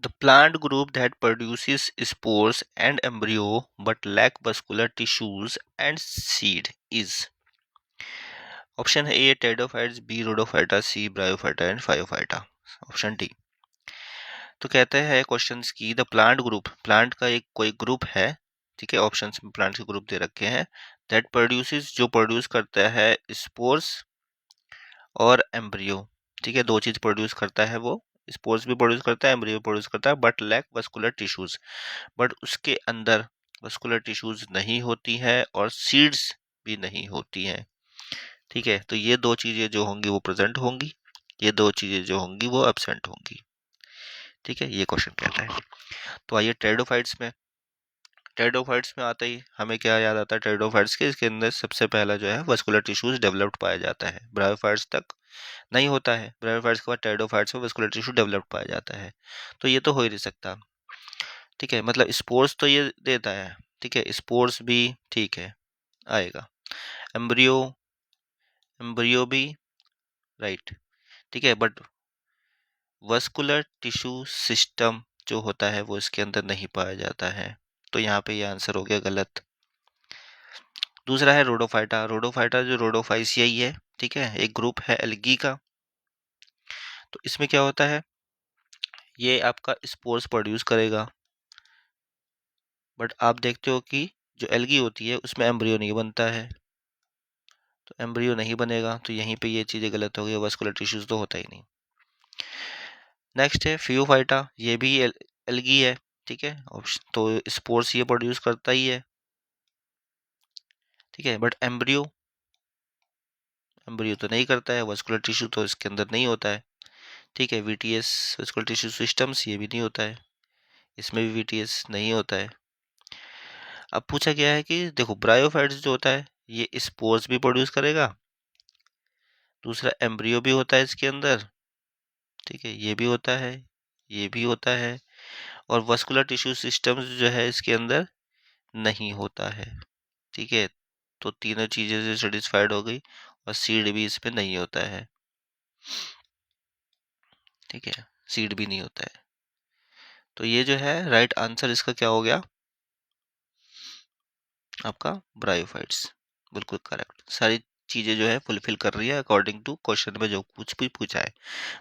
The plant group that produces spores and embryo but lack vascular tissues and seed is option है A pteridophytes, B rhodophyta, C bryophyta and phaeophyta, option D. तो कहते हैं questions की the plant group, plant का एक कोई group है, ठीक है, ऑप्शंस में प्लांट के ग्रुप दे रखे हैं, दैट प्रोड्यूसेस जो प्रोड्यूस करता है स्पोर्स और एम्ब्रियो, ठीक है, दो चीज प्रोड्यूस करता है वो, स्पोर्स भी प्रोड्यूस करता है, एम्ब्रियो प्रोड्यूस करता है, but lack vascular tissues, but उसके अंदर वस्कुलर टिश्यूज नहीं होती है और सीड्स भी नहीं होती हैं, ठीक है। तो ये दो चीजें जो होंगी वो प्रेजेंट होंगी, ये दो चीजें जो होंगी वो एब्सेंट होंगी, ठीक है, ये क्वेश्चन कहता है। तो आइए टेरिडोफाइट्स में, टेरिडोफाइट्स में आते ही हमें क्या याद आता है टेरिडोफाइट्स के, इसके अंदर सबसे पहला जो है वस्कुलर टिश्यूज डेवलप्ड पाया जाता है, ब्रायोफाइट्स तक नहीं होता है, ब्रायोफाइट्स के बाद टेरिडोफाइट्स में वस्कुलर टिश्यू डेवलप्ड पाया जाता है। तो ये तो हो ही नहीं सकता, ठीक है, मतलब स्पोर्स तो ये देता है, ठीक है, स्पोर्स भी ठीक है आएगा, एम्ब्रियो, एम्ब्रियो भी राइट, ठीक है, बट वस्कुलर टिश्यू सिस्टम जो होता है वो इसके अंदर नहीं पाया जाता है, तो यहाँ पे ये आंसर हो गया गलत। दूसरा है रोडोफाइटा, रोडोफाइटा जो रोडोफाइसियाई है, ठीक है, एक ग्रुप है एल्गी का। तो इसमें क्या होता है, ये आपका स्पोर्स प्रोड्यूस करेगा, बट आप देखते हो कि जो एल्गी होती है उसमें एम्ब्रियो नहीं बनता है, तो एम्ब्रियो नहीं बनेगा, तो यहीं पे ये चीज़ें गलत हो गई, वस्कुलर टिश्यूज तो होता ही नहीं। नेक्स्ट है फियोफाइटा, ये भी एल्गी है, ठीक है, तो स्पोर्स ये प्रोड्यूस करता ही है, ठीक है, बट एम्ब्रियो, एम्ब्रियो तो नहीं करता है, वस्कुलर टिश्यू तो इसके अंदर नहीं होता है, ठीक है, वीटीएस वस्कुलर टिश्यू सिस्टम्स ये भी नहीं होता है, इसमें भी वीटीएस नहीं होता है। अब पूछा गया है कि देखो ब्रायोफाइट्स जो होता है ये स्पोर्स भी प्रोड्यूस करेगा, दूसरा एम्ब्रियो भी होता है इसके अंदर, ठीक है, ये भी होता है, ये भी होता है, और वस्कुलर टिश्यू सिस्टम्स जो है इसके अंदर नहीं होता है, ठीक है, तो तीनों चीजें से सेटिस्फाइड हो गई, और सीड भी इसमें नहीं होता है, ठीक है, सीड भी नहीं होता है, तो ये जो है राइट आंसर इसका क्या हो गया आपका ब्रायोफाइट्स, बिल्कुल करेक्ट, सारी चीजें जो है फुलफिल कर रही है अकॉर्डिंग टू क्वेश्चन में जो कुछ भी पूछा है।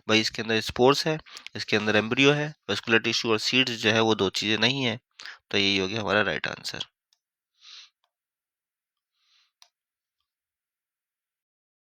भाई इसके अंदर स्पोर्स है, इसके अंदर एम्ब्रियो है, वस्कुलर टिश्यू और सीड्स जो है वो दो चीजें नहीं है, तो यही हो गया हमारा राइट आंसर।